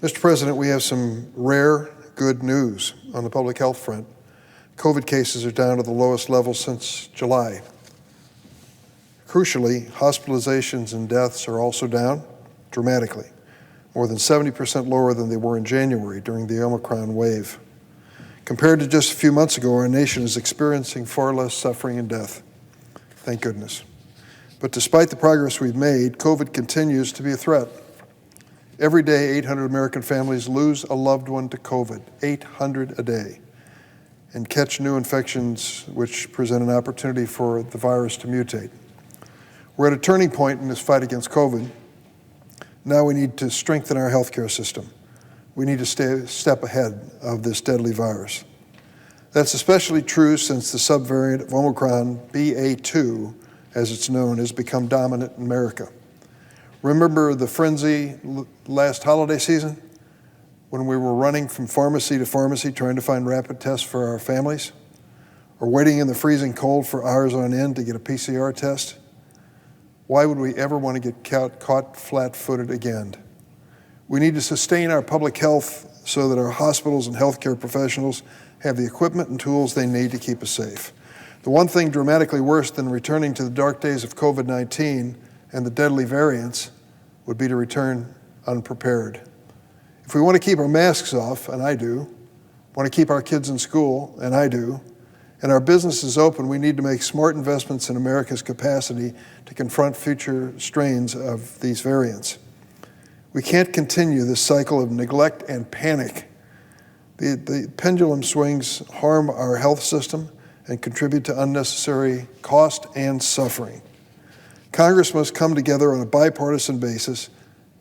Mr. President, we have some rare good news on the public health front. COVID cases are down to the lowest level since July. Crucially, hospitalizations and deaths are also down dramatically, more than 70% lower than they were in January during the Omicron wave. Compared to just a few months ago, our nation is experiencing far less suffering and death. Thank goodness. But despite the progress we've made, COVID continues to be a threat. Every day, 800 American families lose a loved one to COVID, 800 a day, and catch new infections which present an opportunity for the virus to mutate. We're at a turning point in this fight against COVID. Now we need to strengthen our healthcare system. We need to stay a step ahead of this deadly virus. That's especially true since the subvariant of Omicron, BA.2, as it's known, has become dominant in America. Remember the frenzy last holiday season when we were running from pharmacy to pharmacy trying to find rapid tests for our families, or waiting in the freezing cold for hours on end to get a PCR test? Why would we ever want to get caught flat-footed again? We need to sustain our public health so that our hospitals and healthcare professionals have the equipment and tools they need to keep us safe. The one thing dramatically worse than returning to the dark days of COVID-19 and the deadly variants would be to return unprepared. If we want to keep our masks off, and I do, want to keep our kids in school, and I do, and our businesses open, we need to make smart investments in America's capacity to confront future strains of these variants. We can't continue this cycle of neglect and panic. The pendulum swings harm our health system and contribute to unnecessary cost and suffering. Congress must come together on a bipartisan basis,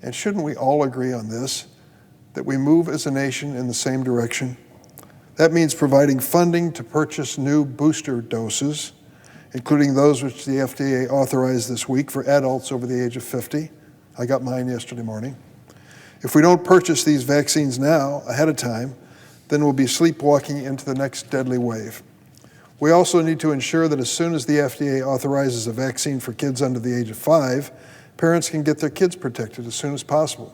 and shouldn't we all agree on this, that we move as a nation in the same direction? That means providing funding to purchase new booster doses, including those which the FDA authorized this week for adults over the age of 50. I got mine yesterday morning. If we don't purchase these vaccines now, ahead of time, then we'll be sleepwalking into the next deadly wave. We also need to ensure that as soon as the FDA authorizes a vaccine for kids under the age of 5, parents can get their kids protected as soon as possible.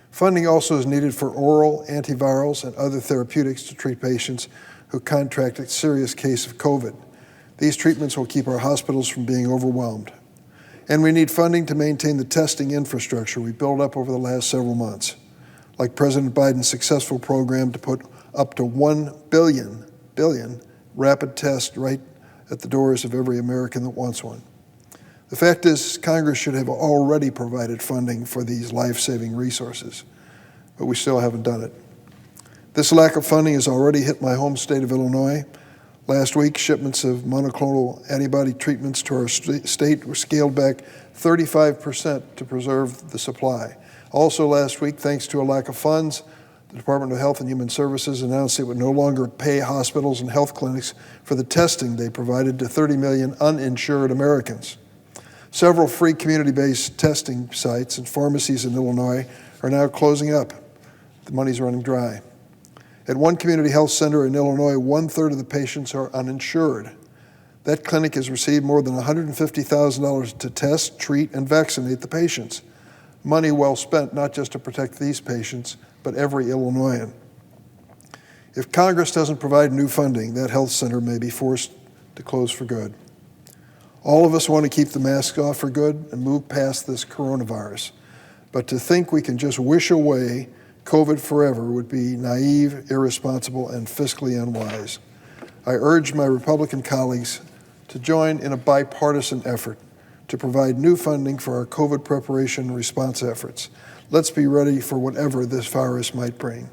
Funding also is needed for oral antivirals and other therapeutics to treat patients who contract a serious case of COVID. These treatments will keep our hospitals from being overwhelmed. And we need funding to maintain the testing infrastructure we built up over the last several months, like President Biden's successful program to put up to 1 billion rapid tests right at the doors of every American that wants one. The fact is, Congress should have already provided funding for these life-saving resources, but we still haven't done it. This lack of funding has already hit my home state of Illinois. Last week, shipments of monoclonal antibody treatments to our state were scaled back 35% to preserve the supply. Also last week, thanks to a lack of funds, the Department of Health and Human Services announced it would no longer pay hospitals and health clinics for the testing they provided to 30 million uninsured Americans. Several free community-based testing sites and pharmacies in Illinois are now closing up. The money's running dry. At one community health center in Illinois, 1/3 of the patients are uninsured. That clinic has received more than $150,000 to test, treat, and vaccinate the patients. Money well spent, not just to protect these patients, but every Illinoisan. If Congress doesn't provide new funding, that health center may be forced to close for good. All of us want to keep the masks off for good and move past this coronavirus. But to think we can just wish away COVID forever would be naive, irresponsible, and fiscally unwise. I urge my Republican colleagues to join in a bipartisan effort to provide new funding for our COVID preparation and response efforts. Let's be ready for whatever this virus might bring.